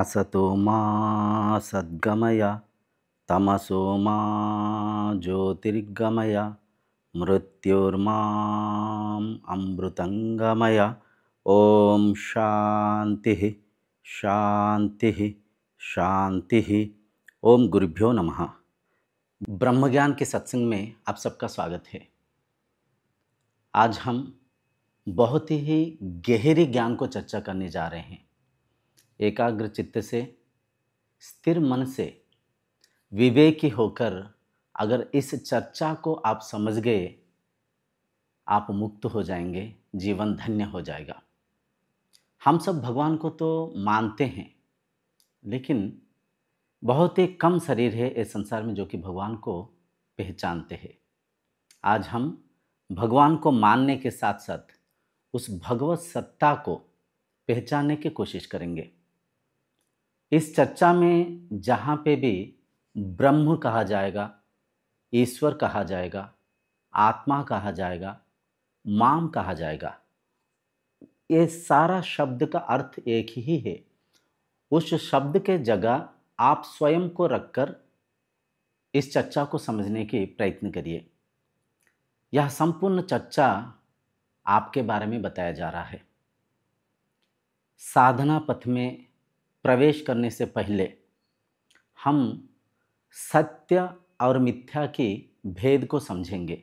असतो मा सद्गमय तमसो मा ज्योतिर्गमय मृत्योर्माम् अमृतंगमय। ओम शांति शांति शांति। ओम गुरुभ्यो नमः। ब्रह्मज्ञान के सत्संग में आप सबका स्वागत है। आज हम बहुत ही गहरी ज्ञान को चर्चा करने जा रहे हैं। एकाग्र चित्त से, स्थिर मन से, विवेकी होकर अगर इस चर्चा को आप समझ गए, आप मुक्त हो जाएंगे, जीवन धन्य हो जाएगा। हम सब भगवान को तो मानते हैं, लेकिन बहुत ही कम शरीर है इस संसार में जो कि भगवान को पहचानते हैं। आज हम भगवान को मानने के साथ साथ उस भगवत सत्ता को पहचानने की कोशिश करेंगे। इस चर्चा में जहाँ पे भी ब्रह्म कहा जाएगा, ईश्वर कहा जाएगा, आत्मा कहा जाएगा, माम कहा जाएगा, ये सारा शब्द का अर्थ एक ही है। उस शब्द के जगह आप स्वयं को रखकर इस चर्चा को समझने की प्रयत्न करिए। यह संपूर्ण चर्चा आपके बारे में बताया जा रहा है। साधना पथ में प्रवेश करने से पहले हम सत्य और मिथ्या की भेद को समझेंगे।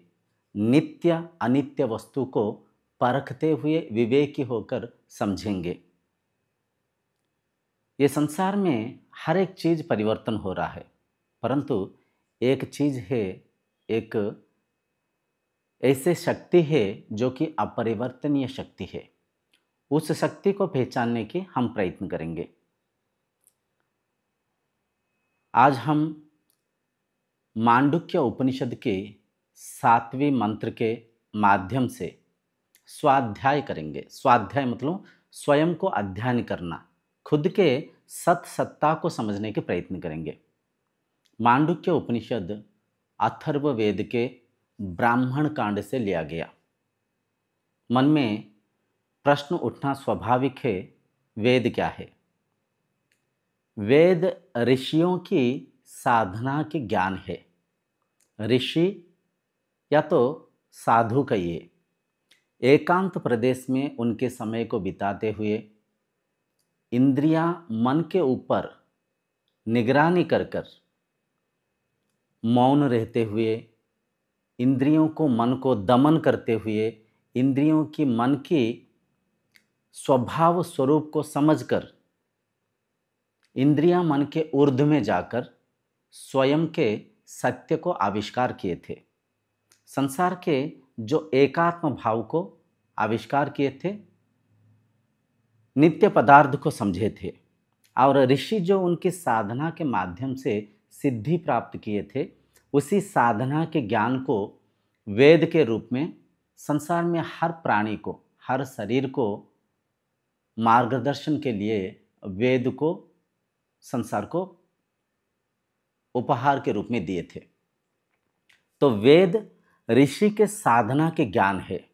नित्य अनित्य वस्तु को परखते हुए विवेकी होकर समझेंगे। ये संसार में हर एक चीज़ परिवर्तन हो रहा है, परंतु एक चीज़ है, एक ऐसे शक्ति है जो कि अपरिवर्तनीय शक्ति है। उस शक्ति को पहचानने की हम प्रयत्न करेंगे। आज हम मांडुक्य उपनिषद के 7वें मंत्र के माध्यम से स्वाध्याय करेंगे। स्वाध्याय मतलब स्वयं को अध्ययन करना, खुद के सत्ता को समझने के प्रयत्न करेंगे। मांडुक्य उपनिषद अथर्ववेद के ब्राह्मण कांड से लिया गया। मन में प्रश्न उठना स्वाभाविक है, वेद क्या है? वेद ऋषियों की साधना के ज्ञान है। ऋषि या तो साधु कहिए, एकांत प्रदेश में उनके समय को बिताते हुए इंद्रियां मन के ऊपर निगरानी कर मौन रहते हुए, इंद्रियों को मन को दमन करते हुए, इंद्रियों की मन की स्वभाव स्वरूप को समझकर इंद्रियां मन के ऊर्ध्व में जाकर स्वयं के सत्य को आविष्कार किए थे। संसार के जो एकात्म भाव को आविष्कार किए थे, नित्य पदार्थ को समझे थे, और ऋषि जो उनकी साधना के माध्यम से सिद्धि प्राप्त किए थे, उसी साधना के ज्ञान को वेद के रूप में संसार में हर प्राणी को, हर शरीर को मार्गदर्शन के लिए वेद को संसार को उपहार के रूप में दिए थे। तो वेद ऋषि के साधना के ज्ञान है।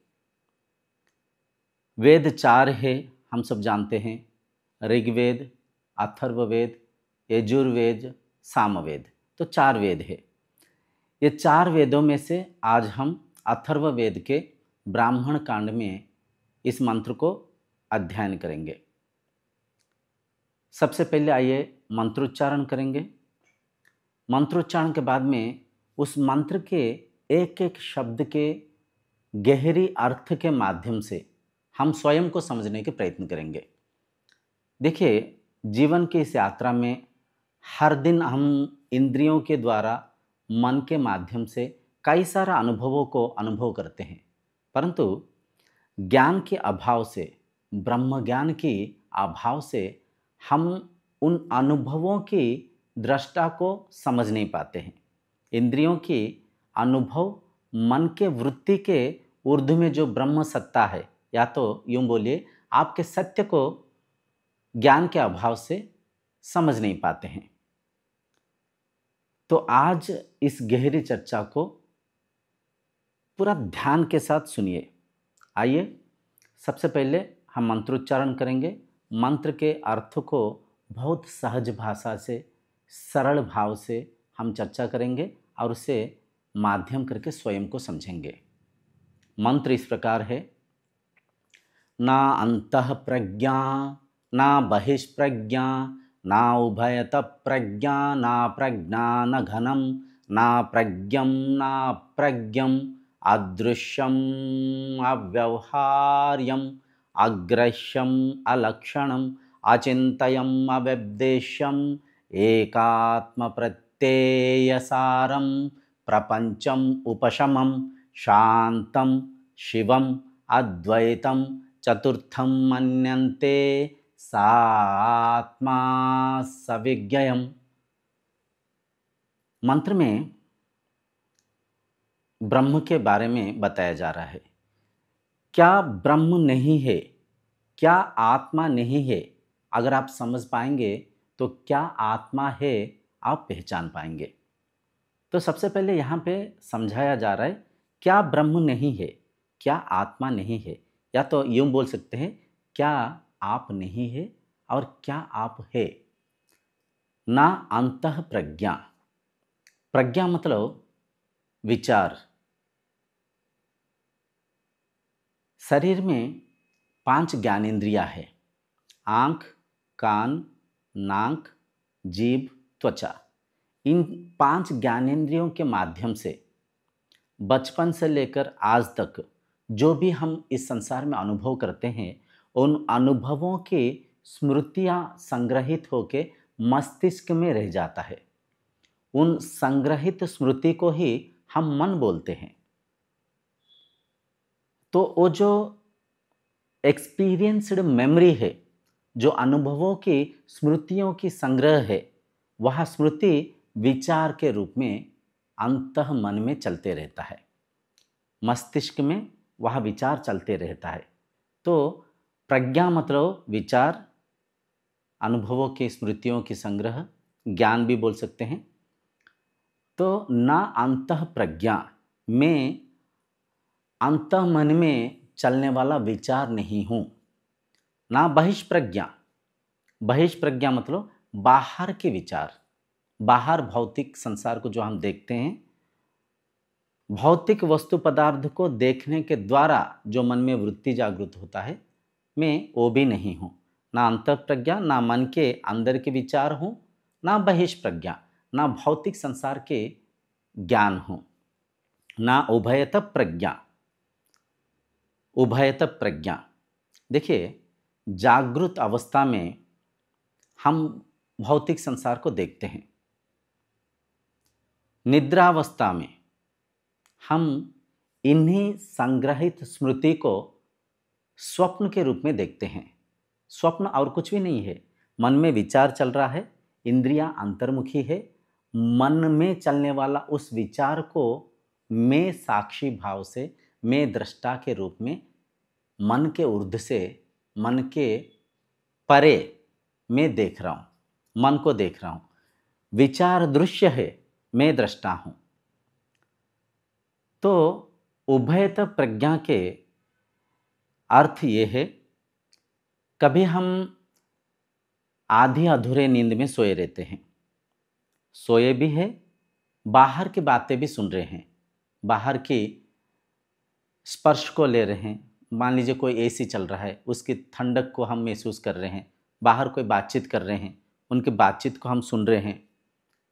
वेद 4 है, हम सब जानते हैं। ऋग्वेद, अथर्ववेद, यजुर्वेद, सामवेद, तो 4 वेद है। ये 4 वेदों में से आज हम अथर्ववेद के ब्राह्मण कांड में इस मंत्र को अध्ययन करेंगे। सबसे पहले आइए मंत्रोच्चारण करेंगे। मंत्रोच्चारण के बाद में उस मंत्र के एक एक शब्द के गहरी अर्थ के माध्यम से हम स्वयं को समझने के प्रयत्न करेंगे। देखिए, जीवन की इस यात्रा में हर दिन हम इंद्रियों के द्वारा, मन के माध्यम से कई सारे अनुभवों को अनुभव करते हैं, परंतु ज्ञान के अभाव से, ब्रह्म ज्ञान के अभाव से हम उन अनुभवों की दृष्टा को समझ नहीं पाते हैं। इंद्रियों की अनुभव मन के वृत्ति के ऊर्ध्व में जो ब्रह्म सत्ता है, या तो यूं बोलिए आपके सत्य को ज्ञान के अभाव से समझ नहीं पाते हैं। तो आज इस गहरी चर्चा को पूरा ध्यान के साथ सुनिए। आइए सबसे पहले हम मंत्रोच्चारण करेंगे। मंत्र के अर्थ को बहुत सहज भाषा से, सरल भाव से हम चर्चा करेंगे और उसे माध्यम करके स्वयं को समझेंगे। मंत्र इस प्रकार है, ना अंतः प्रज्ञा ना बहिष्प्रज्ञा ना उभयत प्रज्ञा ना प्रज्ञान घनम ना प्रज्ञम ना प्रज्ञम अदृश्यम अव्यवहार्यम अग्रह्यम अलक्षणम अचिंतयम अव्यपदेश्यम एकात्म प्रत्ययसारम प्रपंचम उपशमम शांतम शिवम अद्वैतम चतुर्थम मन्यन्ते सात्मा सविज्ञयम। मंत्र में ब्रह्म के बारे में बताया जा रहा है। क्या ब्रह्म नहीं है, क्या आत्मा नहीं है, अगर आप समझ पाएंगे तो क्या आत्मा है आप पहचान पाएंगे। तो सबसे पहले यहाँ पे समझाया जा रहा है, क्या ब्रह्म नहीं है, क्या आत्मा नहीं है, या तो यूं बोल सकते हैं क्या आप नहीं है और क्या आप है। ना अंतः प्रज्ञा, प्रज्ञा मतलब विचार। शरीर में 5 ज्ञानेंद्रियां है, आँख, कान, नाक, जीभ, त्वचा। इन 5 ज्ञानेंद्रियों के माध्यम से बचपन से लेकर आज तक जो भी हम इस संसार में अनुभव करते हैं, उन अनुभवों की स्मृतियां संग्रहित होके मस्तिष्क में रह जाता है। उन संग्रहित स्मृति को ही हम मन बोलते हैं। तो वो जो एक्सपीरियंस्ड मेमोरी है, जो अनुभवों की स्मृतियों की संग्रह है, वह स्मृति विचार के रूप में अंतः मन में चलते रहता है, मस्तिष्क में वह विचार चलते रहता है। तो प्रज्ञा मतलब विचार, अनुभवों की स्मृतियों की संग्रह, ज्ञान भी बोल सकते हैं। तो ना अंतः प्रज्ञा, मैं अंतः मन में चलने वाला विचार नहीं हूँ। ना बहिष्प्रज्ञा, बहिष्प्रज्ञा मतलब बाहर के विचार, बाहर भौतिक संसार को जो हम देखते हैं, भौतिक वस्तु पदार्थ को देखने के द्वारा जो मन में वृत्ति जागृत होता है, मैं वो भी नहीं हूँ। ना अंतः प्रज्ञा, ना मन के अंदर के विचार हूँ, ना बहिष्प्रज्ञा, ना भौतिक संसार के ज्ञान हूँ, ना उभयत प्रज्ञा। उभयत प्रज्ञा, देखिए जागृत अवस्था में हम भौतिक संसार को देखते हैं, निद्रावस्था में हम इन्हीं संग्रहित स्मृति को स्वप्न के रूप में देखते हैं। स्वप्न और कुछ भी नहीं है, मन में विचार चल रहा है, इंद्रियां अंतर्मुखी है, मन में चलने वाला उस विचार को मैं साक्षी भाव से, मैं दृष्टा के रूप में मन के ऊर्ध्व से, मन के परे मैं देख रहा हूँ, मन को देख रहा हूँ। विचार दृश्य है, मैं दृष्टा हूँ। तो उभयत प्रज्ञा के अर्थ ये है, कभी हम आधी अधूरे नींद में सोए रहते हैं, सोए भी है, बाहर की बातें भी सुन रहे हैं, बाहर की स्पर्श को ले रहे हैं। मान लीजिए कोई एसी चल रहा है, उसकी ठंडक को हम महसूस कर रहे हैं, बाहर कोई बातचीत कर रहे हैं, उनकी बातचीत को हम सुन रहे हैं,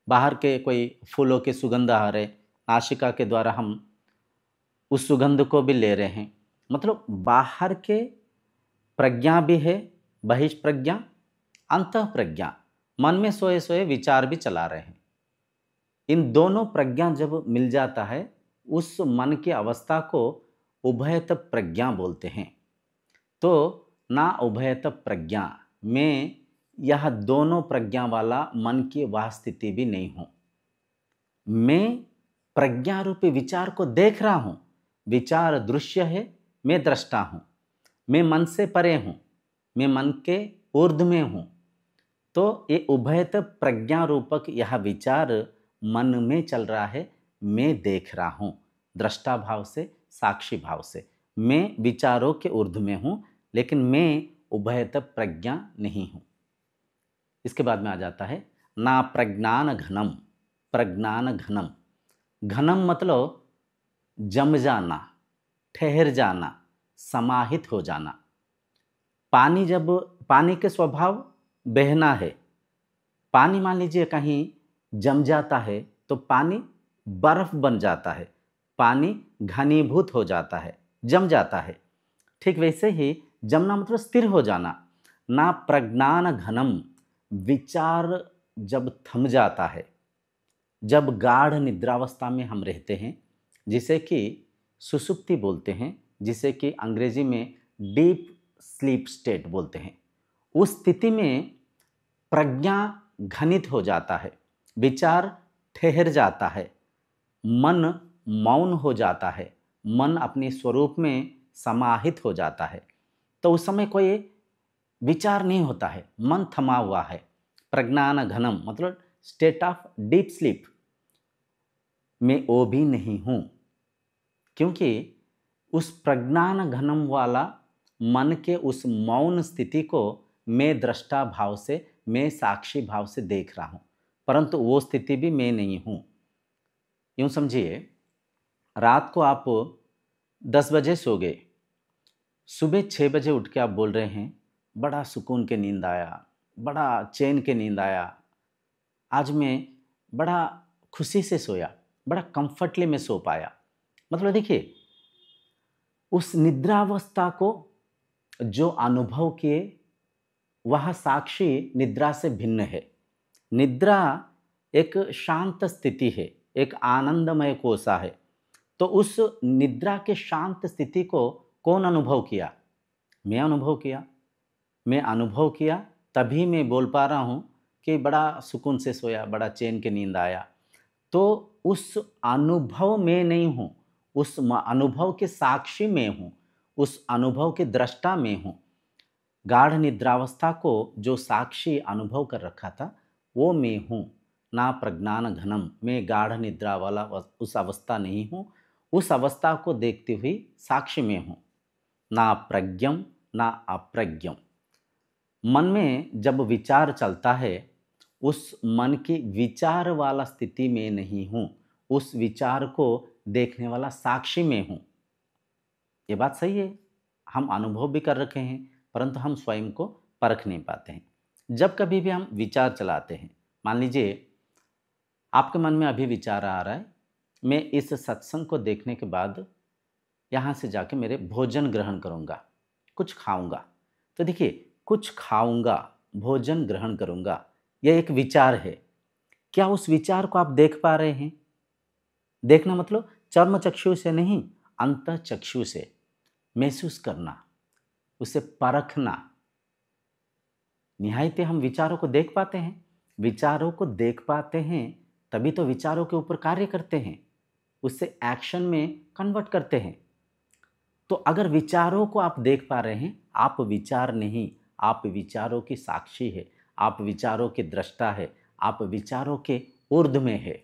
बाहर के कोई फूलों के सुगंध आ रहे, नासिका के द्वारा हम उस सुगंध को भी ले रहे हैं। मतलब बाहर के प्रज्ञा भी है, बहिष्प्रज्ञा, अंतः प्रज्ञा, मन में सोए सोए विचार भी चला रहे हैं। इन दोनों प्रज्ञा जब मिल जाता है, उस मन की अवस्था को उभयत प्रज्ञा बोलते हैं। तो ना उभयत प्रज्ञा, मैं यह दोनों प्रज्ञा वाला मन की वह स्थिति भी नहीं हूँ। मैं प्रज्ञा रूपी विचार को देख रहा हूँ, विचार दृश्य है, मैं दृष्टा हूँ, मैं मन से परे हूँ, मैं मन के ऊर्ध्व में हूँ। तो ये उभयत प्रज्ञा रूपक यह विचार मन में चल रहा है, मैं देख रहा हूँ, दृष्टा भाव से, साक्षी भाव से। मैं विचारों के ऊर्ध्व में हूँ, लेकिन मैं उभयत प्रज्ञा नहीं हूँ। इसके बाद में आ जाता है ना प्रज्ञान घनम। प्रज्ञान घनम, घनम मतलब जम जाना, ठहर जाना, समाहित हो जाना। पानी के स्वभाव बहना है। पानी मान लीजिए कहीं जम जाता है तो पानी बर्फ बन जाता है, पानी घनीभूत हो जाता है, जम जाता है। ठीक वैसे ही जमना मतलब स्थिर हो जाना। ना प्रज्ञान घनम, विचार जब थम जाता है, जब गाढ़ निद्रावस्था में हम रहते हैं, जिसे कि सुषुप्ति बोलते हैं, जिसे कि अंग्रेजी में डीप स्लीप स्टेट बोलते हैं, उस स्थिति में प्रज्ञा घनित हो जाता है, विचार ठहर जाता है, मन मौन हो जाता है, मन अपने स्वरूप में समाहित हो जाता है। तो उस समय कोई विचार नहीं होता है, मन थमा हुआ है। प्रज्ञान घनम मतलब स्टेट ऑफ डीप स्लीप में वो भी नहीं हूँ, क्योंकि उस प्रज्ञान घनम वाला मन के उस मौन स्थिति को मैं दृष्टा भाव से, मैं साक्षी भाव से देख रहा हूँ, परंतु वो स्थिति भी मैं नहीं हूँ। यूँ समझिए, रात को आप 10 बजे सो गए, सुबह 6 बजे उठ के आप बोल रहे हैं बड़ा सुकून के नींद आया, बड़ा चैन के नींद आया, आज मैं बड़ा खुशी से सोया, बड़ा कंफर्टली में सो पाया। मतलब देखिए, उस निद्रावस्था को जो अनुभव किए वह साक्षी निद्रा से भिन्न है। निद्रा एक शांत स्थिति है, एक आनंदमय कोसा है। तो उस निद्रा के शांत स्थिति को कौन अनुभव किया? मैं अनुभव किया। मैं अनुभव किया तभी मैं बोल पा रहा हूँ कि बड़ा सुकून से सोया, बड़ा चैन के नींद आया। तो उस अनुभव में नहीं हूँ, उस अनुभव के साक्षी में हूँ, उस अनुभव के दृष्टा में हूँ। गाढ़ निद्रावस्था को जो साक्षी अनुभव कर रखा था वो मैं हूँ। ना प्रज्ञान घनम, मैं गाढ़ निद्रा वाला उस अवस्था नहीं हूँ, उस अवस्था को देखते हुए साक्षी में हूँ। ना प्रज्ञम ना अप्रज्ञम। मन में जब विचार चलता है, उस मन की विचार वाला स्थिति में नहीं हूँ, उस विचार को देखने वाला साक्षी में हूँ। ये बात सही है, हम अनुभव भी कर रखे हैं, परंतु हम स्वयं को परख नहीं पाते हैं। जब कभी भी हम विचार चलाते हैं, मान लीजिए आपके मन में अभी विचार आ रहा है, मैं इस सत्संग को देखने के बाद यहाँ से जाके मेरे भोजन ग्रहण करूँगा, कुछ खाऊँगा। तो देखिए, कुछ खाऊँगा, भोजन ग्रहण करूँगा, यह एक विचार है। क्या उस विचार को आप देख पा रहे हैं? देखना मतलब चर्म चक्षु से नहीं, अंतः चक्षु से महसूस करना, उसे परखना। निहायत हम विचारों को देख पाते हैं। विचारों को देख पाते हैं तभी तो विचारों के ऊपर कार्य करते हैं, उससे एक्शन में कन्वर्ट करते हैं। तो अगर विचारों को आप देख पा रहे हैं, आप विचार नहीं, आप विचारों की साक्षी है, आप विचारों के दृष्टा है, आप विचारों के ऊर्ध्व में है।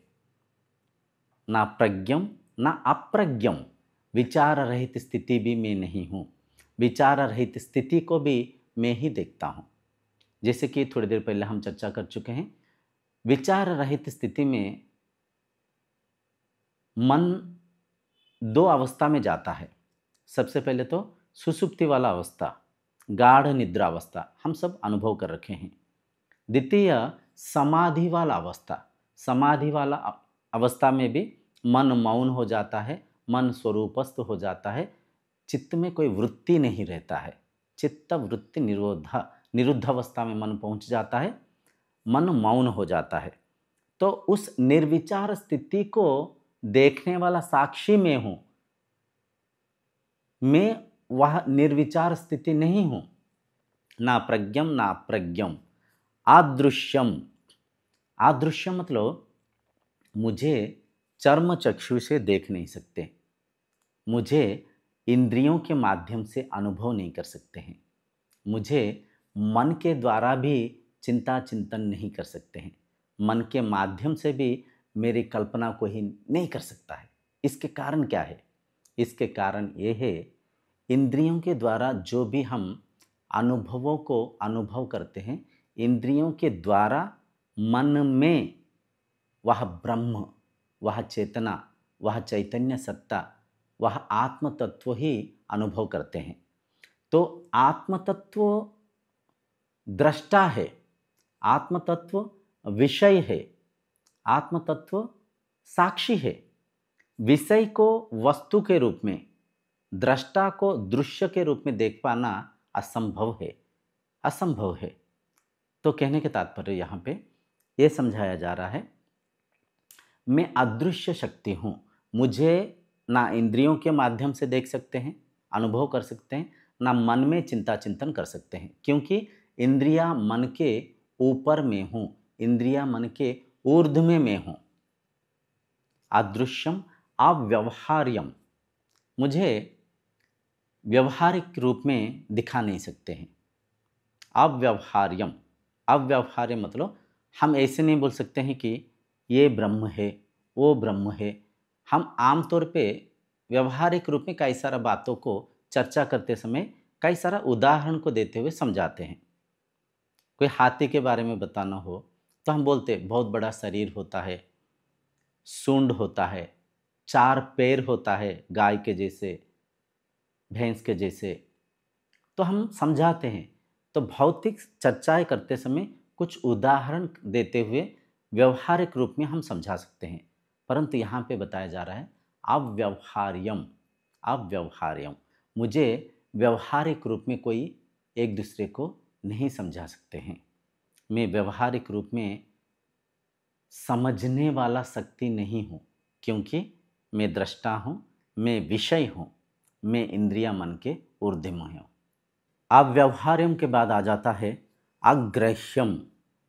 ना प्रज्ञम ना अप्रज्ञम, विचार रहित स्थिति भी मैं नहीं हूँ, विचार रहित स्थिति को भी मैं ही देखता हूँ। जैसे कि थोड़ी देर पहले हम चर्चा कर चुके हैं, विचार रहित स्थिति में मन दो अवस्था में जाता है। सबसे पहले तो सुषुप्ति वाला अवस्था, गाढ़ निद्रा अवस्था, हम सब अनुभव कर रखे हैं। द्वितीय समाधि वाला अवस्था, समाधि वाला अवस्था में भी मन मौन हो जाता है, मन स्वरूपस्थ हो जाता है, चित्त में कोई वृत्ति नहीं रहता है, चित्त वृत्ति निरुद्ध अवस्था में मन पहुंच जाता है, मन मौन हो जाता है। तो उस निर्विचार स्थिति को देखने वाला साक्षी में हूं, मैं वह निर्विचार स्थिति नहीं हूं। ना प्रज्ञम ना प्रज्ञम। आदृश्यम, आदृश्यम मतलब मुझे चर्म चक्षु से देख नहीं सकते, मुझे इंद्रियों के माध्यम से अनुभव नहीं कर सकते हैं, मुझे मन के द्वारा भी चिंता चिंतन नहीं कर सकते हैं, मन के माध्यम से भी मेरी कल्पना को ही नहीं कर सकता है। इसके कारण क्या है? इसके कारण ये है, इंद्रियों के द्वारा जो भी हम अनुभवों को अनुभव करते हैं, इंद्रियों के द्वारा मन में वह ब्रह्म, वह चेतना, वह चैतन्य सत्ता, वह आत्म तत्व ही अनुभव करते हैं। तो आत्म तत्व दृष्टा है, आत्म तत्व विषय है, आत्म तत्व साक्षी है। विषय को वस्तु के रूप में, दृष्टा को दृश्य के रूप में देख पाना असंभव है, असंभव है। तो कहने के तात्पर्य यहाँ पे ये समझाया जा रहा है, मैं अदृश्य शक्ति हूँ। मुझे ना इंद्रियों के माध्यम से देख सकते हैं, अनुभव कर सकते हैं, ना मन में चिंता चिंतन कर सकते हैं, क्योंकि इंद्रिया मन के ऊपर में हूँ, इंद्रिया मन के ऊर्ध्व में मैं हूँ। अदृश्यम अव्यवहार्यम, मुझे व्यवहारिक रूप में दिखा नहीं सकते हैं। अव्यवहार्यम, अव्यवहार्य मतलब हम ऐसे नहीं बोल सकते हैं कि ये ब्रह्म है, वो ब्रह्म है। हम आमतौर पे व्यवहारिक रूप में कई सारा बातों को चर्चा करते समय कई सारा उदाहरण को देते हुए समझाते हैं। कोई हाथी के बारे में बताना हो तो हम बोलते बहुत बड़ा शरीर होता है, सूंड होता है, 4 पैर होता है गाय के जैसे, भैंस के जैसे, तो हम समझाते हैं। तो भौतिक चर्चाएं करते समय कुछ उदाहरण देते हुए व्यवहारिक रूप में हम समझा सकते हैं, परंतु यहाँ पे बताया जा रहा है अव्यवहार्यम, अव्यवहार्यम, मुझे व्यवहारिक रूप में कोई एक दूसरे को नहीं समझा सकते हैं। मैं व्यवहारिक रूप में समझने वाला शक्ति नहीं हूँ, क्योंकि मैं दृष्टा हूँ, मैं विषय हूँ, मैं इंद्रिया मन के ऊर्ध्व में हूँ। अव्यवहार्यम के बाद आ जाता है अग्रह्यम,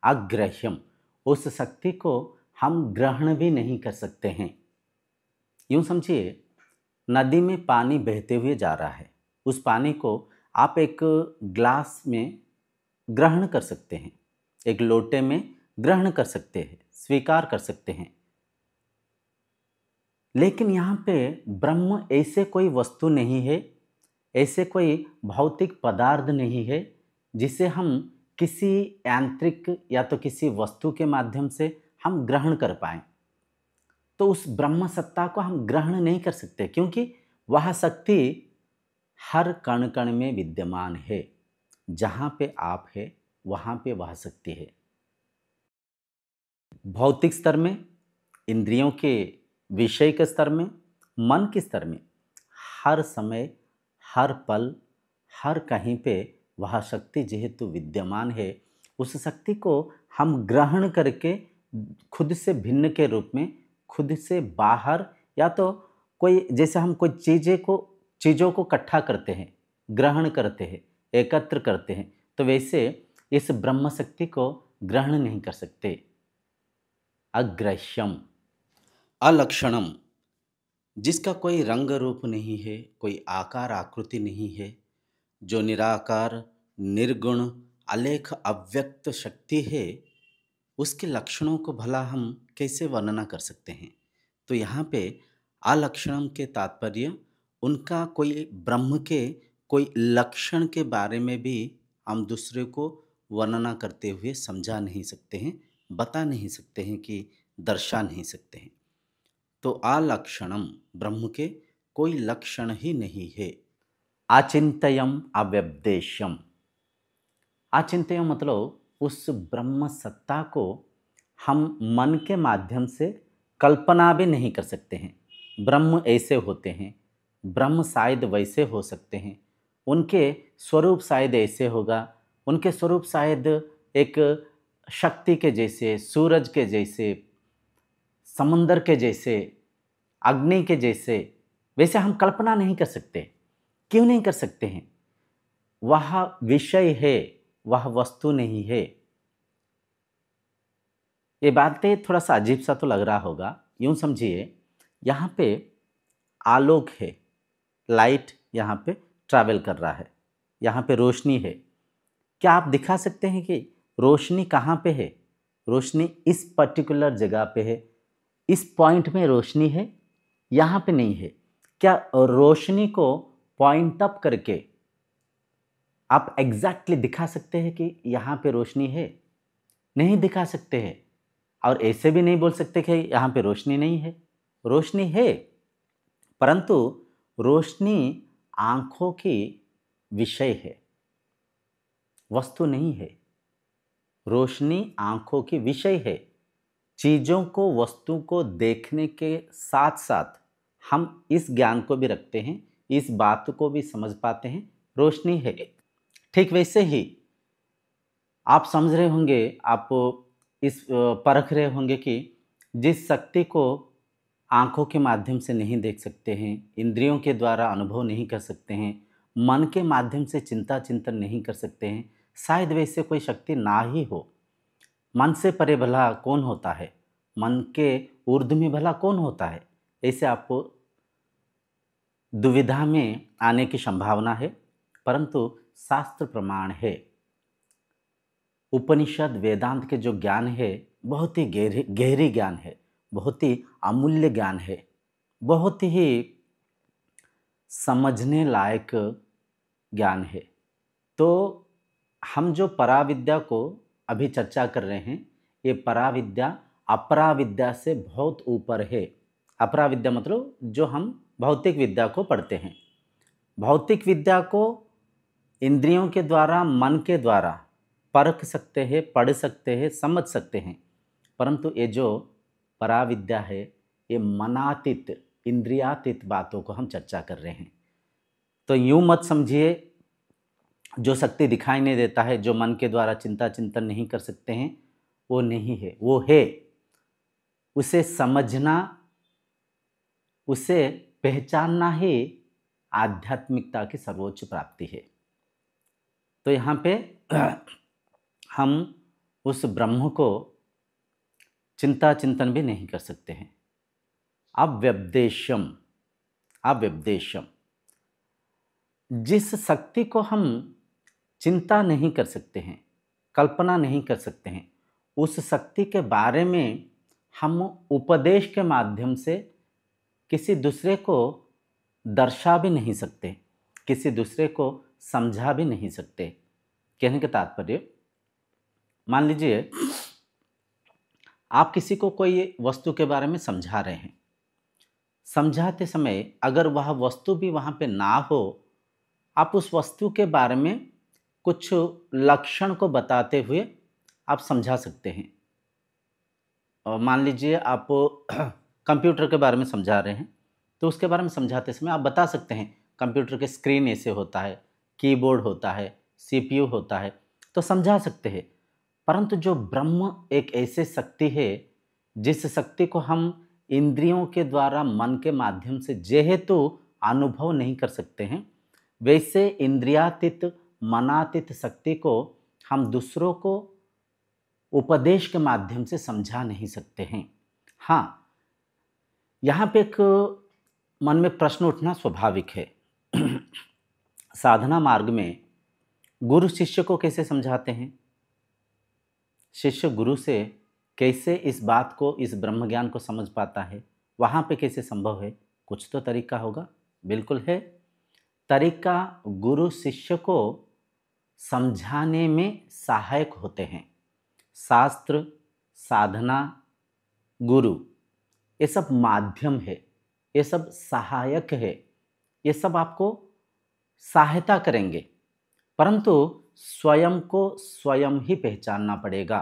अग्रह्यम, उस शक्ति को हम ग्रहण भी नहीं कर सकते हैं। यूँ समझिए, नदी में पानी बहते हुए जा रहा है, उस पानी को आप एक ग्लास में ग्रहण कर सकते हैं, एक लोटे में ग्रहण कर सकते हैं, स्वीकार कर सकते हैं। लेकिन यहाँ पे ब्रह्म ऐसे कोई वस्तु नहीं है, ऐसे कोई भौतिक पदार्थ नहीं है जिसे हम किसी यांत्रिक या तो किसी वस्तु के माध्यम से हम ग्रहण कर पाएं। तो उस ब्रह्म सत्ता को हम ग्रहण नहीं कर सकते, क्योंकि वह शक्ति हर कण कण में विद्यमान है। जहाँ पे आप है वहाँ पे वह शक्ति है। भौतिक स्तर में, इंद्रियों के विषय के स्तर में, मन के स्तर में, हर समय, हर पल, हर कहीं पे वह शक्ति जेहेतु विद्यमान है, उस शक्ति को हम ग्रहण करके खुद से भिन्न के रूप में, खुद से बाहर, या तो कोई जैसे हम कोई चीज़ों को इकट्ठा करते हैं, ग्रहण करते हैं, एकत्र करते हैं, तो वैसे इस ब्रह्म शक्ति को ग्रहण नहीं कर सकते। अग्रह्यम, अलक्षणम, जिसका कोई रंग रूप नहीं है, कोई आकार आकृति नहीं है, जो निराकार, निर्गुण, अलेख, अव्यक्त शक्ति है, उसके लक्षणों को भला हम कैसे वर्णना कर सकते हैं। तो यहाँ पे अलक्षणम के तात्पर्य उनका कोई ब्रह्म के कोई लक्षण के बारे में भी हम दूसरे को वर्णना करते हुए समझा नहीं सकते हैं, बता नहीं सकते हैं, कि दर्शा नहीं सकते हैं। तो अलक्षणम, ब्रह्म के कोई लक्षण ही नहीं है। अचिंत्यम अव्यपदेश्यम, अचिंत्यम मतलब उस ब्रह्म सत्ता को हम मन के माध्यम से कल्पना भी नहीं कर सकते हैं। ब्रह्म ऐसे होते हैं, ब्रह्म शायद वैसे हो सकते हैं, उनके स्वरूप शायद ऐसे होगा, उनके स्वरूप शायद एक शक्ति के जैसे, सूरज के जैसे, समुंदर के जैसे, अग्नि के जैसे, वैसे हम कल्पना नहीं कर सकते। क्यों नहीं कर सकते हैं? वह विषय है, वह वस्तु नहीं है। ये बातें थोड़ा सा अजीब सा तो लग रहा होगा। यूं समझिए, यहाँ पे आलोक है, लाइट यहाँ पे ट्रैवल कर रहा है, यहाँ पे रोशनी है। क्या आप दिखा सकते हैं कि रोशनी कहाँ पे है? रोशनी इस पर्टिकुलर जगह पे है, इस पॉइंट में रोशनी है, यहाँ पे नहीं है। क्या रोशनी को पॉइंट अप करके आप एग्जैक्टली दिखा सकते हैं कि यहाँ पे रोशनी है? नहीं दिखा सकते हैं। और ऐसे भी नहीं बोल सकते कि यहाँ पे रोशनी नहीं है, रोशनी है, परंतु रोशनी आँखों की विषय है, वस्तु नहीं है। रोशनी आँखों की विषय है। चीज़ों को, वस्तु को देखने के साथ साथ हम इस ज्ञान को भी रखते हैं, इस बात को भी समझ पाते हैं, रोशनी है। ठीक वैसे ही आप समझ रहे होंगे, आप परख रहे होंगे कि जिस शक्ति को आँखों के माध्यम से नहीं देख सकते हैं, इंद्रियों के द्वारा अनुभव नहीं कर सकते हैं, मन के माध्यम से चिंता चिंतन नहीं कर सकते हैं, शायद वैसे कोई शक्ति ना ही हो। मन से परे भला कौन होता है, मन के ऊर्ध्व में भला कौन होता है, ऐसे आपको दुविधा में आने की संभावना है। परंतु शास्त्र प्रमाण है, उपनिषद वेदांत के जो ज्ञान है बहुत ही गहरी ज्ञान है, बहुत ही अमूल्य ज्ञान है, बहुत ही समझने लायक ज्ञान है। तो हम जो पराविद्या को अभी चर्चा कर रहे हैं, ये पराविद्या अपराविद्या से बहुत ऊपर है। अपराविद्या मतलब जो हम भौतिक विद्या को पढ़ते हैं। भौतिक विद्या को इंद्रियों के द्वारा, मन के द्वारा परख सकते हैं, पढ़ सकते हैं, समझ सकते हैं, परंतु ये जो पराविद्या है, ये मनातीत, इंद्रियातीत बातों को हम चर्चा कर रहे हैं। तो यूँ मत समझिए जो शक्ति दिखाई नहीं देता है, जो मन के द्वारा चिंता चिंतन नहीं कर सकते हैं, वो नहीं है, वो है। उसे समझना, उसे पहचानना ही आध्यात्मिकता की सर्वोच्च प्राप्ति है। तो यहाँ पे हम उस ब्रह्म को चिंता चिंतन भी नहीं कर सकते हैं। अव्यपदेशम, अव्यपदेशम, जिस शक्ति को हम चिंता नहीं कर सकते हैं, कल्पना नहीं कर सकते हैं, उस शक्ति के बारे में हम उपदेश के माध्यम से किसी दूसरे को दर्शा भी नहीं सकते, किसी दूसरे को समझा भी नहीं सकते। कहने का तात्पर्य, मान लीजिए आप किसी को कोई वस्तु के बारे में समझा रहे हैं, समझाते समय अगर वह वस्तु भी वहाँ पे ना हो, आप उस वस्तु के बारे में कुछ लक्षण को बताते हुए आप समझा सकते हैं। और मान लीजिए आप कंप्यूटर के बारे में समझा रहे हैं, तो उसके बारे में समझाते समय आप बता सकते हैं कंप्यूटर के स्क्रीन ऐसे होता है, कीबोर्ड होता है, सीपीयू होता है, तो समझा सकते हैं। परंतु जो ब्रह्म एक ऐसी शक्ति है, जिस शक्ति को हम इंद्रियों के द्वारा, मन के माध्यम से जेहेतु अनुभव नहीं कर सकते हैं, वैसे इंद्रियातीत, मनातीत शक्ति को हम दूसरों को उपदेश के माध्यम से समझा नहीं सकते हैं। हाँ, यहाँ पे एक मन में प्रश्न उठना स्वाभाविक है। साधना मार्ग में गुरु शिष्य को कैसे समझाते हैं, शिष्य गुरु से कैसे इस बात को, इस ब्रह्म ज्ञान को समझ पाता है, वहाँ पे कैसे संभव है? कुछ तो तरीका होगा, बिल्कुल है। तरीका गुरु शिष्य को समझाने में सहायक होते हैं। शास्त्र, साधना, गुरु, ये सब माध्यम है, ये सब सहायक है, ये सब आपको सहायता करेंगे, परंतु स्वयं को स्वयं ही पहचानना पड़ेगा।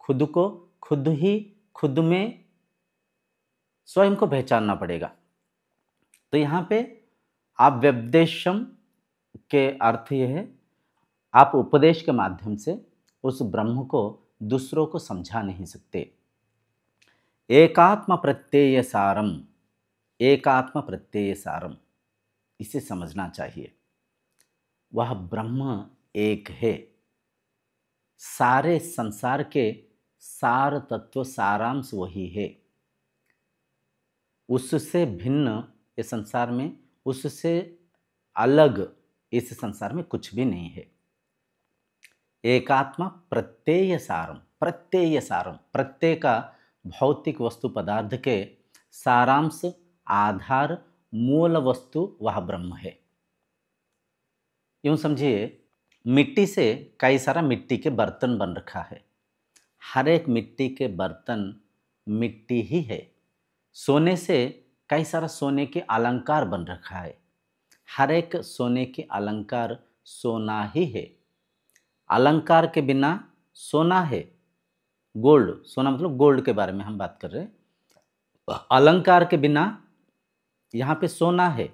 खुद को खुद ही, खुद में स्वयं को पहचानना पड़ेगा। तो यहाँ पे आप व्यपदेशम के अर्थ ये है, आप उपदेश के माध्यम से उस ब्रह्म को दूसरों को समझा नहीं सकते। एकात्म प्रत्यय सारम, एकात्म प्रत्यय सारम, इसे समझना चाहिए। वह ब्रह्म एक है, सारे संसार के सार तत्व, सारांश वही है। उससे भिन्न इस संसार में, उससे अलग इस संसार में कुछ भी नहीं है। एकात्मा प्रत्यय सारम, प्रत्यय सारम, प्रत्यय का भौतिक वस्तु पदार्थ के सारांश, आधार, मूल वस्तु वह ब्रह्म है। यूँ समझिए, मिट्टी से कई सारा मिट्टी के बर्तन बन रखा है। हर एक मिट्टी के बर्तन मिट्टी ही है। सोने से कई सारा सोने के अलंकार बन रखा है। हर एक सोने के अलंकार सोना ही है। अलंकार के बिना सोना है। गोल्ड, सोना मतलब गोल्ड के बारे में हम बात कर रहे हैं। अलंकार के बिना यहाँ पे सोना है,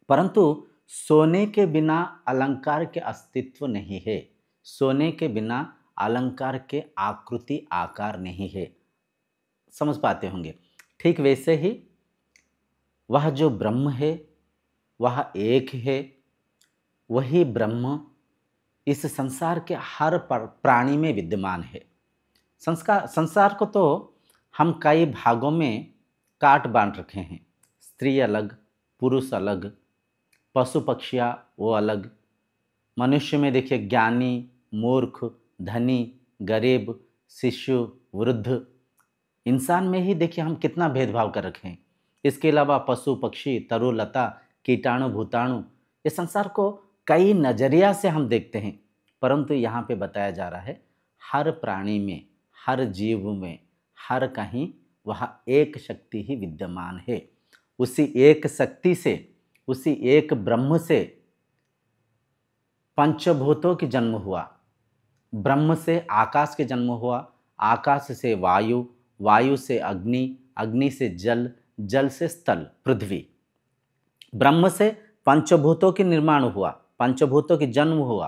परंतु सोने के बिना अलंकार के अस्तित्व नहीं है। सोने के बिना अलंकार के आकृति आकार नहीं है। समझ पाते होंगे। ठीक वैसे ही वह जो ब्रह्म है वह एक है। वही ब्रह्म इस संसार के हर प्राणी में विद्यमान है। संसार को तो हम कई भागों में काट बांट रखे हैं। स्त्री अलग, पुरुष अलग, पशु पक्षियाँ वो अलग। मनुष्य में देखिए ज्ञानी, मूर्ख, धनी, गरीब, शिशु, वृद्ध। इंसान में ही देखिए हम कितना भेदभाव कर रखे हैं। इसके अलावा पशु पक्षी, तरुलता, कीटाणु, भूताणु, ये संसार को कई नज़रिया से हम देखते हैं। परंतु यहाँ पे बताया जा रहा है हर प्राणी में, हर जीव में, हर कहीं वह एक शक्ति ही विद्यमान है। उसी एक शक्ति से, उसी एक ब्रह्म से पंचभूतों की जन्म हुआ। ब्रह्म से आकाश के जन्म हुआ, आकाश से वायु, वायु से अग्नि, अग्नि से जल, जल से स्थल पृथ्वी। ब्रह्म से पंचभूतों की निर्माण हुआ, पंचभूतों की जन्म हुआ,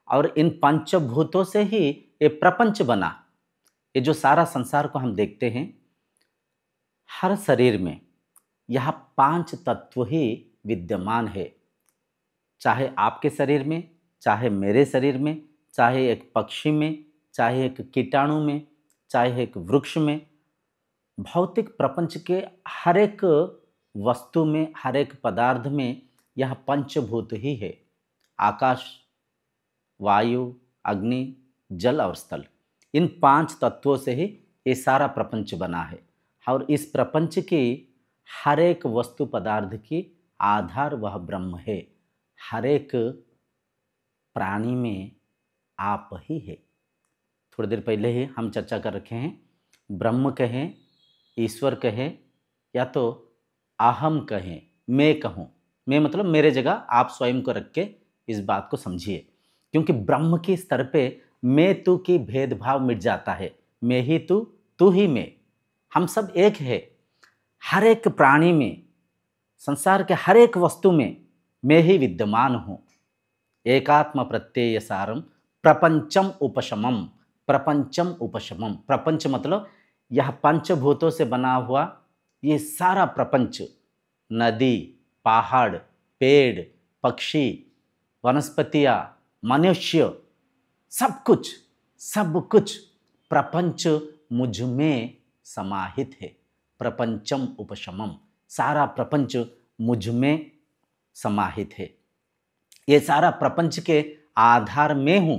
और इन पंचभूतों से ही ये प्रपंच बना। ये जो सारा संसार को हम देखते हैं, हर शरीर में यह 5 तत्व ही विद्यमान है। चाहे आपके शरीर में, चाहे मेरे शरीर में, चाहे एक पक्षी में, चाहे एक कीटाणु में, चाहे एक वृक्ष में, भौतिक प्रपंच के हर एक वस्तु में, हर एक पदार्थ में यह पंचभूत ही है। आकाश, वायु, अग्नि, जल और स्थल, इन 5 तत्वों से ही ये सारा प्रपंच बना है। और इस प्रपंच की हर एक वस्तु पदार्थ की आधार वह ब्रह्म है। हर एक प्राणी में आप ही है। थोड़ी देर पहले ही हम चर्चा कर रखे हैं, ब्रह्म कहें, ईश्वर कहें, या तो अहम कहें, मैं कहूँ। मैं मतलब मेरे जगह आप स्वयं को रख के इस बात को समझिए। क्योंकि ब्रह्म के स्तर पे मैं तू की भेदभाव मिट जाता है। मैं ही तू, तू ही मैं, हम सब एक है। हर एक प्राणी में, संसार के हर एक वस्तु में मैं ही विद्यमान हूँ। एकात्म प्रत्यय सारम प्रपंचम उपशमम, प्रपंचम उपशमम। प्रपंच मतलब यह पंचभूतों से बना हुआ ये सारा प्रपंच, नदी, पहाड़, पेड़, पक्षी, वनस्पतियाँ, मनुष्य, सब कुछ प्रपंच मुझ में समाहित है। प्रपंचम उपशमम, सारा प्रपंच मुझ में समाहित है। ये सारा प्रपंच के आधार में हूँ।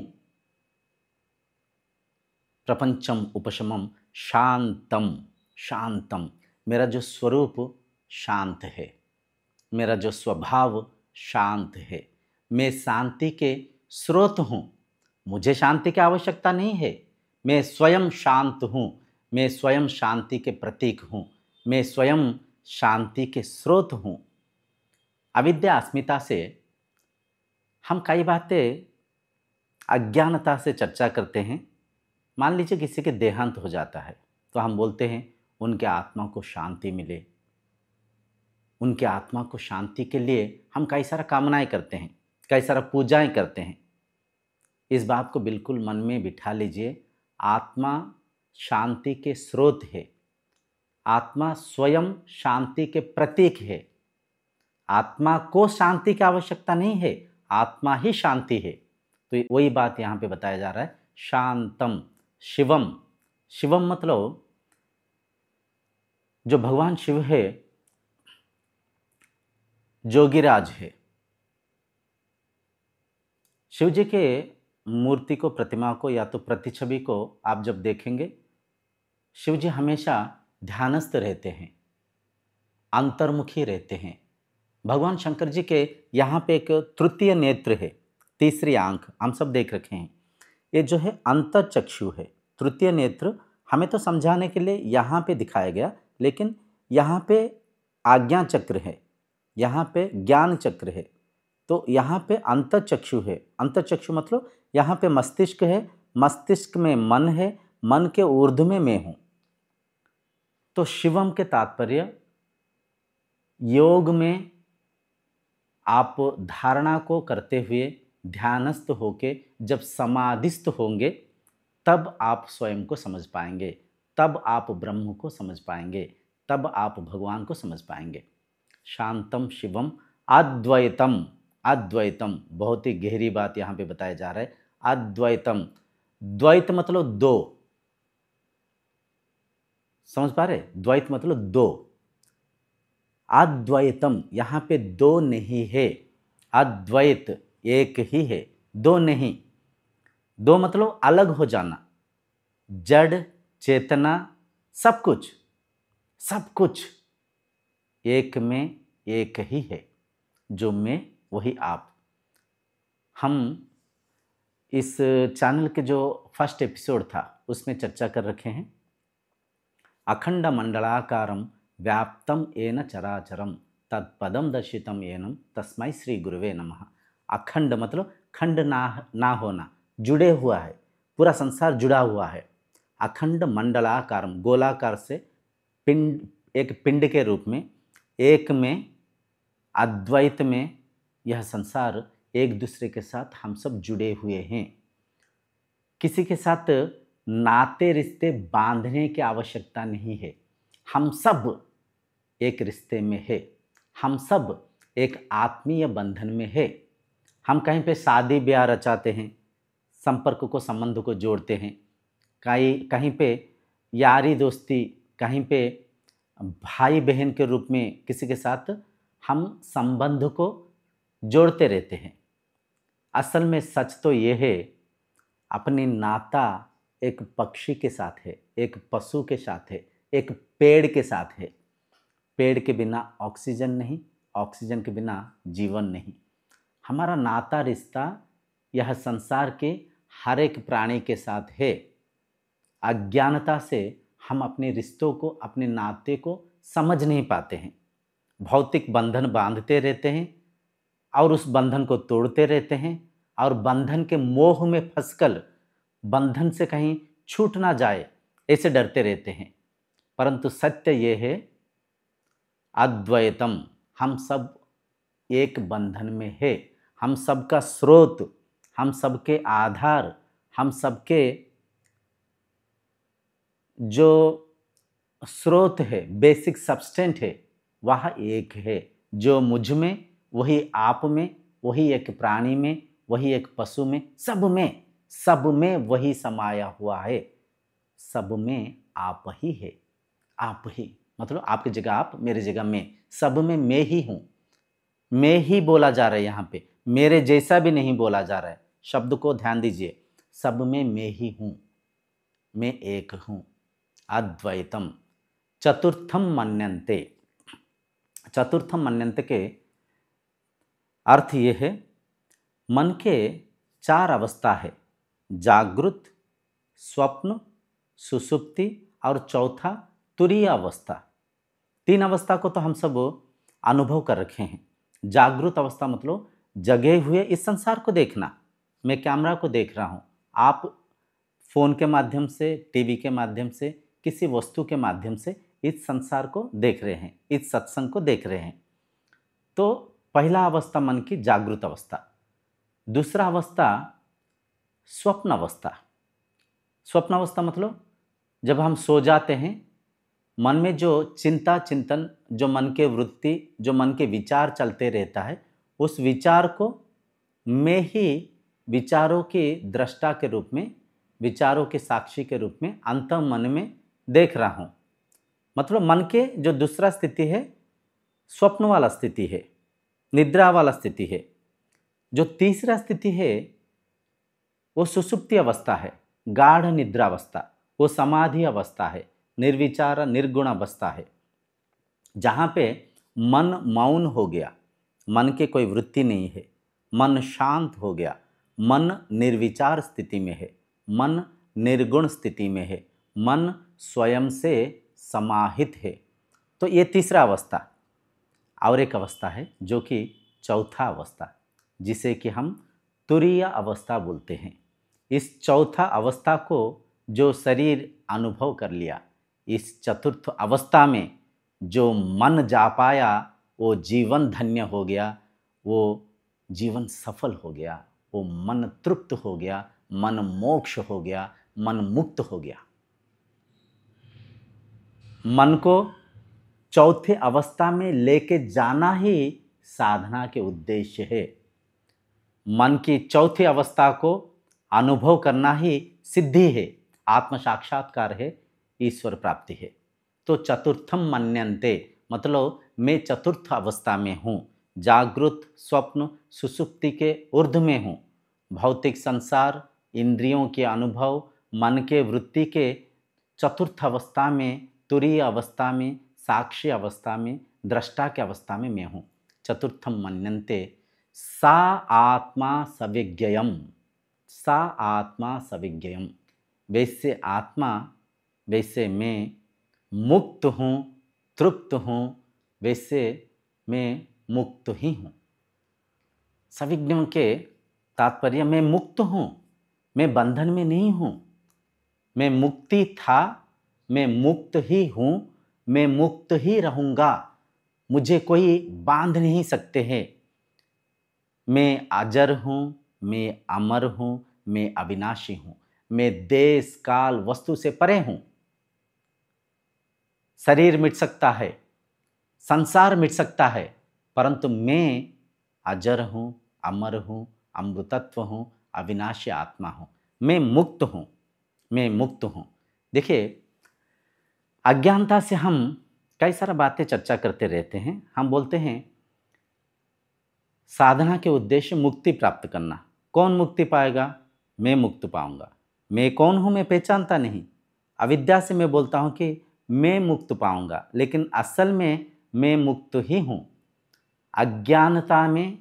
प्रपंचम उपशमम शांतम, शांतम, मेरा जो स्वरूप शांत है, मेरा जो स्वभाव शांत है। मैं शांति के स्रोत हूँ। मुझे शांति की आवश्यकता नहीं है। मैं स्वयं शांत हूँ। मैं स्वयं शांति के प्रतीक हूँ। मैं स्वयं शांति के स्रोत हूँ। अविद्या अस्मिता से हम कई बातें अज्ञानता से चर्चा करते हैं। मान लीजिए किसी के देहांत हो जाता है तो हम बोलते हैं उनके आत्मा को शांति मिले। उनके आत्मा को शांति के लिए हम कई सारा कामनाएं करते हैं, कई सारा पूजाएं करते हैं। इस बात को बिल्कुल मन में बिठा लीजिए। आत्मा शांति के स्रोत है। आत्मा स्वयं शांति के प्रतीक है। आत्मा को शांति की आवश्यकता नहीं है, आत्मा ही शांति है। तो वही बात यहाँ पे बताया जा रहा है, शांतम शिवम। शिवम मतलब जो भगवान शिव है, जोगीराज है। शिव जी के मूर्ति को, प्रतिमा को या तो प्रतिछवि को आप जब देखेंगे, शिव जी हमेशा ध्यानस्थ रहते हैं, अंतर्मुखी रहते हैं। भगवान शंकर जी के यहाँ पे एक तृतीय नेत्र है, तीसरी आंख हम सब देख रखे हैं। ये जो है अंतर्चक्षु है। तृतीय नेत्र हमें तो समझाने के लिए यहाँ पे दिखाया गया, लेकिन यहाँ पे आज्ञा चक्र है, यहाँ पे ज्ञान चक्र है, तो यहाँ पे अंतःचक्षु है। अंतःचक्षु मतलब यहाँ पे मस्तिष्क है, मस्तिष्क में मन है, मन के ऊर्ध्व में मैं हूँ। तो शिवम के तात्पर्य योग में आप धारणा को करते हुए ध्यानस्थ होके जब समाधिस्थ होंगे तब आप स्वयं को समझ पाएंगे, तब आप ब्रह्म को समझ पाएंगे, तब आप भगवान को समझ पाएंगे। शांतम शिवम अद्वैतम। अद्वैतम बहुत ही गहरी बात यहाँ पे बताया जा रहा है। अद्वैतम, द्वैत मतलब दो, समझ पा रहे? द्वैत मतलब दो। अद्वैतम यहाँ पे दो नहीं है, अद्वैत एक ही है, दो नहीं। दो मतलब अलग हो जाना, जड़ चेतना सब कुछ एक में एक ही है, जो मैं वही आप। हम इस चैनल के जो फर्स्ट एपिसोड था उसमें चर्चा कर रखे हैं, अखंड मंडलाकारम व्याप्तम येन चराचरम तत्पदम दर्शितम येनम तस्मै श्री गुरुवे नमः। अखंड मतलब खंड ना होना, जुड़े हुआ है, पूरा संसार जुड़ा हुआ है। अखंड मंडलाकारम, गोलाकार से पिंड, एक पिंड के रूप में, एक में, अद्वैत में यह संसार एक दूसरे के साथ हम सब जुड़े हुए हैं। किसी के साथ नाते रिश्ते बांधने की आवश्यकता नहीं है, हम सब एक रिश्ते में है, हम सब एक आत्मीय बंधन में है। हम कहीं पे शादी ब्याह रचाते हैं, संपर्क को, संबंध को जोड़ते हैं, कहीं पे यारी दोस्ती, कहीं पे भाई बहन के रूप में किसी के साथ हम संबंध को जोड़ते रहते हैं। असल में सच तो ये है, अपनी नाता एक पक्षी के साथ है, एक पशु के साथ है, एक पेड़ के साथ है। पेड़ के बिना ऑक्सीजन नहीं, ऑक्सीजन के बिना जीवन नहीं। हमारा नाता रिश्ता यह संसार के हर एक प्राणी के साथ है। अज्ञानता से हम अपने रिश्तों को, अपने नाते को समझ नहीं पाते हैं, भौतिक बंधन बांधते रहते हैं और उस बंधन को तोड़ते रहते हैं, और बंधन के मोह में फंसकर बंधन से कहीं छूट ना जाए ऐसे डरते रहते हैं। परंतु सत्य ये है, अद्वैतम, हम सब एक बंधन में है। हम सबका स्रोत, हम सबके आधार, हम सबके जो स्रोत है, बेसिक सब्सटेंट है, वह एक है। जो मुझ में वही आप में, वही एक प्राणी में, वही एक पशु में, सब में वही समाया हुआ है। सब में आप ही है, आप ही मतलब आपकी जगह आप, मेरी जगह मैं, सब में मैं ही हूँ। मैं ही बोला जा रहा है यहाँ पे, मेरे जैसा भी नहीं बोला जा रहा है। शब्द को ध्यान दीजिए, सब में मैं ही हूँ, मैं एक हूँ। अद्वैतम। चतुर्थम मन्यन्ते। चतुर्थम मन्यन्ते के अर्थ ये है, मन के चार अवस्था है, जागृत, स्वप्न, सुषुप्ति और चौथा तुरीय अवस्था। तीन अवस्था को तो हम सब अनुभव कर रखे हैं। जागृत अवस्था मतलब जगे हुए इस संसार को देखना। मैं कैमरा को देख रहा हूँ, आप फ़ोन के माध्यम से, टीवी के माध्यम से, किसी वस्तु के माध्यम से इस संसार को देख रहे हैं, इस सत्संग को देख रहे हैं। तो पहला अवस्था मन की जागृत अवस्था। दूसरा अवस्था स्वप्न अवस्था। स्वप्न अवस्था मतलब जब हम सो जाते हैं, मन में जो चिंता चिंतन, जो मन के वृत्ति, जो मन के विचार चलते रहता है, उस विचार को मैं ही विचारों के दृष्टा के रूप में, विचारों के साक्षी के रूप में अंत मन में देख रहा हूँ। मतलब मन के जो दूसरा स्थिति है, स्वप्न वाला स्थिति है, निद्रा वाला स्थिति है। जो तीसरा स्थिति है वो सुषुप्ति अवस्था है, गाढ़ निद्रा अवस्था, वो समाधि अवस्था है, निर्विचार निर्गुण अवस्था है, जहाँ पे मन मौन हो गया, मन के कोई वृत्ति नहीं है, मन शांत हो गया, मन निर्विचार स्थिति में है, मन निर्गुण स्थिति में है, मन स्वयं से समाहित है। तो ये तीसरा अवस्था। और एक अवस्था है जो कि चौथा अवस्था, जिसे कि हम तुरीय अवस्था बोलते हैं। इस चौथा अवस्था को जो शरीर अनुभव कर लिया, इस चतुर्थ अवस्था में जो मन जा पाया, वो जीवन धन्य हो गया, वो जीवन सफल हो गया, वो मन तृप्त हो गया, मन मोक्ष हो गया, मन मुक्त हो गया। मन को चौथे अवस्था में लेके जाना ही साधना के उद्देश्य है। मन की चौथी अवस्था को अनुभव करना ही सिद्धि है, आत्म साक्षात्कार है, ईश्वर प्राप्ति है। तो चतुर्थम मन्यन्ते मतलब मैं चतुर्थ अवस्था में हूँ, जागृत स्वप्न सुषुप्ति के ऊर्ध्व में हूँ। भौतिक संसार, इंद्रियों के अनुभव, मन के वृत्ति के चतुर्थ अवस्था में, तुरीय अवस्था में, साक्षी अवस्था में, दृष्टा की अवस्था में मैं हूँ। चतुर्थम मन्यन्ते सा आत्मा सविज्ञयम, सा आत्मा सविज्ञयम। वैसे आत्मा, वैसे मैं मुक्त हूँ, तृप्त हूँ, वैसे मैं मुक्त ही हूँ। सविज्ञ के तात्पर्य मैं मुक्त हूँ, मैं बंधन में नहीं हूँ, मैं मुक्ति था, मैं मुक्त ही हूँ, मैं मुक्त ही रहूँगा, मुझे कोई बांध नहीं सकते हैं। मैं अजर हूँ, मैं अमर हूँ, मैं अविनाशी हूँ, मैं देश काल वस्तु से परे हूँ। शरीर मिट सकता है, संसार मिट सकता है, परंतु मैं अजर हूँ, अमर हूँ, अमृतत्व हूँ, अविनाशी आत्मा हूँ, मैं मुक्त हूँ, मैं मुक्त हूँ। देखिए, अज्ञानता से हम कई सारा बातें चर्चा करते रहते हैं। हम बोलते हैं साधना के उद्देश्य मुक्ति प्राप्त करना। कौन मुक्ति पाएगा? मैं मुक्त पाऊंगा। मैं कौन हूँ? मैं पहचानता नहीं। अविद्या से मैं बोलता हूँ कि मैं मुक्त पाऊंगा, लेकिन असल में मैं मुक्त ही हूँ। अज्ञानता में,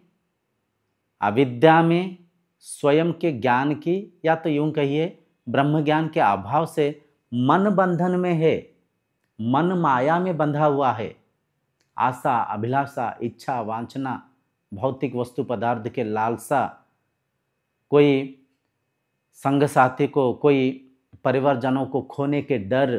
अविद्या में, स्वयं के ज्ञान की, या तो यूं कहिए ब्रह्म ज्ञान के अभाव से मन बंधन में है, मन माया में बंधा हुआ है। आशा, अभिलाषा, इच्छा, वांछना, भौतिक वस्तु पदार्थ के लालसा, कोई संग साथी को, कोई परिवारजनों को खोने के डर,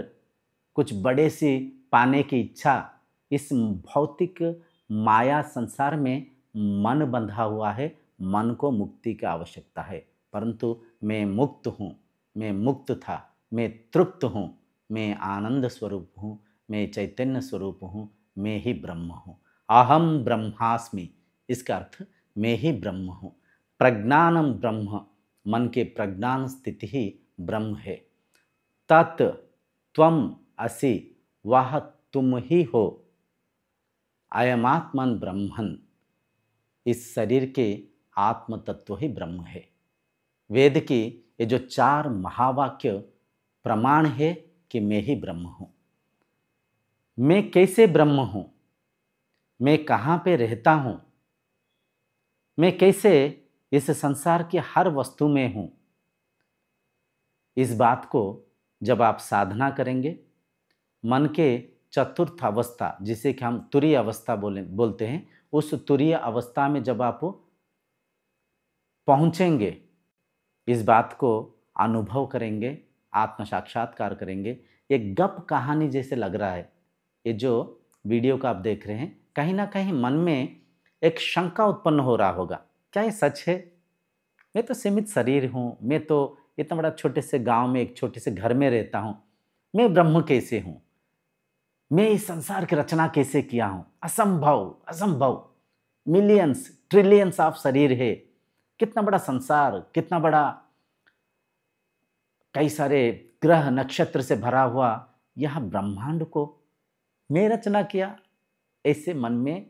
कुछ बड़े सी पाने की इच्छा, इस भौतिक माया संसार में मन बंधा हुआ है। मन को मुक्ति की आवश्यकता है, परंतु मैं मुक्त हूँ, मैं मुक्त था, मैं तृप्त हूँ, मैं आनंद स्वरूप हूँ, मैं चैतन्य स्वरूप हूँ, मैं ही ब्रह्म हूँ। अहम ब्रह्मास्मि, इसका अर्थ मैं ही ब्रह्म हूँ। प्रज्ञानम ब्रह्म, मन के प्रज्ञान स्थिति ही ब्रह्म है। तत् त्वम असि, वह तुम ही हो। अयमात्मन ब्रह्मन, इस शरीर के आत्म तत्व ही ब्रह्म है। वेद की ये जो 4 महावाक्य प्रमाण है कि मैं ही ब्रह्म हूँ। मैं कैसे ब्रह्म हूँ? मैं कहाँ पे रहता हूँ? मैं कैसे इस संसार की हर वस्तु में हूँ? इस बात को जब आप साधना करेंगे, मन के चतुर्थ अवस्था, जिसे कि हम तुरीय अवस्था बोलते हैं, उस तुरीय अवस्था में जब आप पहुँचेंगे, इस बात को अनुभव करेंगे, आत्म साक्षात्कार करेंगे। एक गप कहानी जैसे लग रहा है ये जो वीडियो को आप देख रहे हैं। कहीं ना कहीं मन में एक शंका उत्पन्न हो रहा होगा, क्या ये सच है? मैं तो सीमित शरीर हूँ, मैं तो इतना बड़ा छोटे से गांव में, एक छोटे से घर में रहता हूँ, मैं ब्रह्म कैसे हूँ? मैं इस संसार की रचना कैसे किया हूँ? असंभव, असंभव। मिलियंस ट्रिलियंस ऑफ शरीर है, कितना बड़ा संसार, कितना बड़ा कई सारे ग्रह नक्षत्र से भरा हुआ यह ब्रह्मांड को मैं रचना किया। ऐसे मन में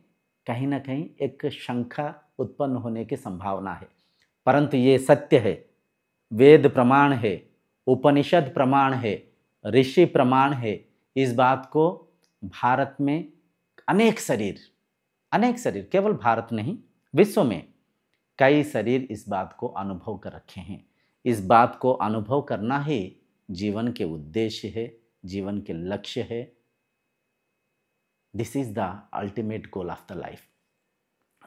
कहीं ना कहीं एक शंका उत्पन्न होने की संभावना है, परंतु ये सत्य है। वेद प्रमाण है, उपनिषद प्रमाण है, ऋषि प्रमाण है। इस बात को भारत में अनेक शरीर, केवल भारत नहीं, विश्व में कई शरीर इस बात को अनुभव कर रखे हैं। इस बात को अनुभव करना ही जीवन के उद्देश्य है, जीवन के लक्ष्य है। This is the ultimate goal of the life.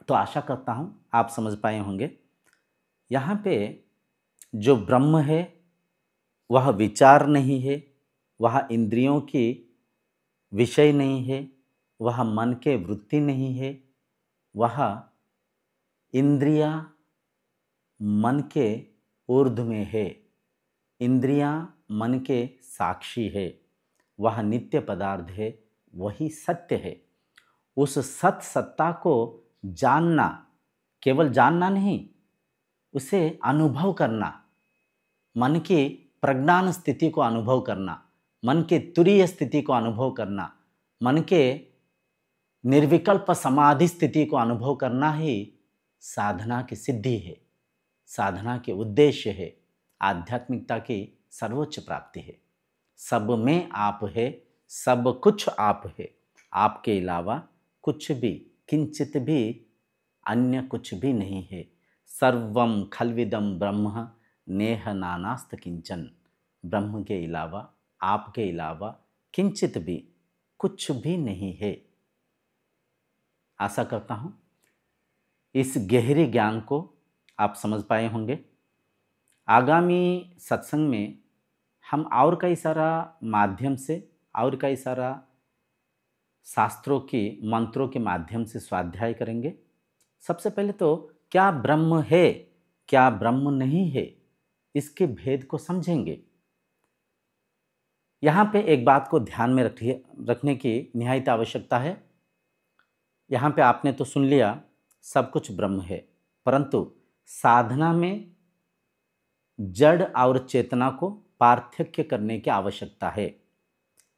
तो आशा करता हूँ आप समझ पाए होंगे। यहाँ पे जो ब्रह्म है वह विचार नहीं है, वह इंद्रियों की विषय नहीं है, वह मन के वृत्ति नहीं है, वह इंद्रियां मन के ऊर्ध्व में है, इंद्रियां मन के साक्षी है, वह नित्य पदार्थ है, वही सत्य है। उस सत सत्ता को जानना, केवल जानना नहीं, उसे अनुभव करना, मन की प्रज्ञान स्थिति को अनुभव करना, मन के तुरीय स्थिति को अनुभव करना, मन के निर्विकल्प समाधि स्थिति को अनुभव करना ही साधना की सिद्धि है, साधना के उद्देश्य है, आध्यात्मिकता की सर्वोच्च प्राप्ति है। सब में आप है, सब कुछ आप है, आपके अलावा कुछ भी, किंचित भी अन्य कुछ भी नहीं है। सर्वम खल्विदम ब्रह्म नेह नानास्त किंचन। ब्रह्म के अलावा, आपके अलावा किंचित भी, कुछ भी नहीं है। आशा करता हूँ इस गहरे ज्ञान को आप समझ पाए होंगे। आगामी सत्संग में हम और कई सारा माध्यम से और कई सारा शास्त्रों के मंत्रों के माध्यम से स्वाध्याय करेंगे। सबसे पहले तो क्या ब्रह्म है, क्या ब्रह्म नहीं है, इसके भेद को समझेंगे। यहाँ पे एक बात को ध्यान में रखने की निहायत आवश्यकता है। यहाँ पे आपने तो सुन लिया सब कुछ ब्रह्म है, परंतु साधना में जड़ और चेतना को पार्थक्य करने की आवश्यकता है।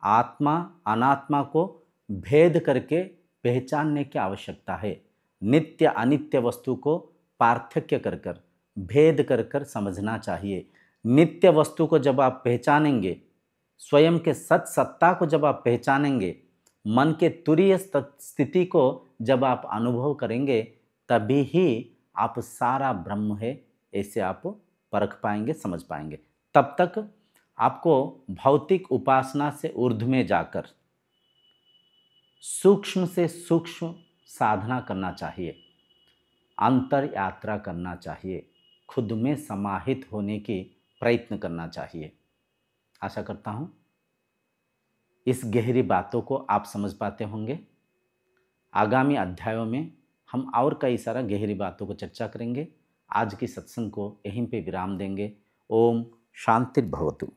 आत्मा अनात्मा को भेद करके पहचानने की आवश्यकता है। नित्य अनित्य वस्तु को पार्थक्य कर कर, भेद कर कर समझना चाहिए। नित्य वस्तु को जब आप पहचानेंगे, स्वयं के सत सत्ता को जब आप पहचानेंगे, मन के तुरीय स्थिति को जब आप अनुभव करेंगे, तभी ही आप सारा ब्रह्म है ऐसे आप परख पाएंगे, समझ पाएंगे। तब तक आपको भौतिक उपासना से ऊर्ध्व में जाकर सूक्ष्म से सूक्ष्म साधना करना चाहिए, अंतर यात्रा करना चाहिए, खुद में समाहित होने की प्रयत्न करना चाहिए। आशा करता हूँ इस गहरी बातों को आप समझ पाते होंगे। आगामी अध्यायों में हम और कई सारा गहरी बातों को चर्चा करेंगे। आज की सत्संग को यहीं पे विराम देंगे। ओम शांति भवतु।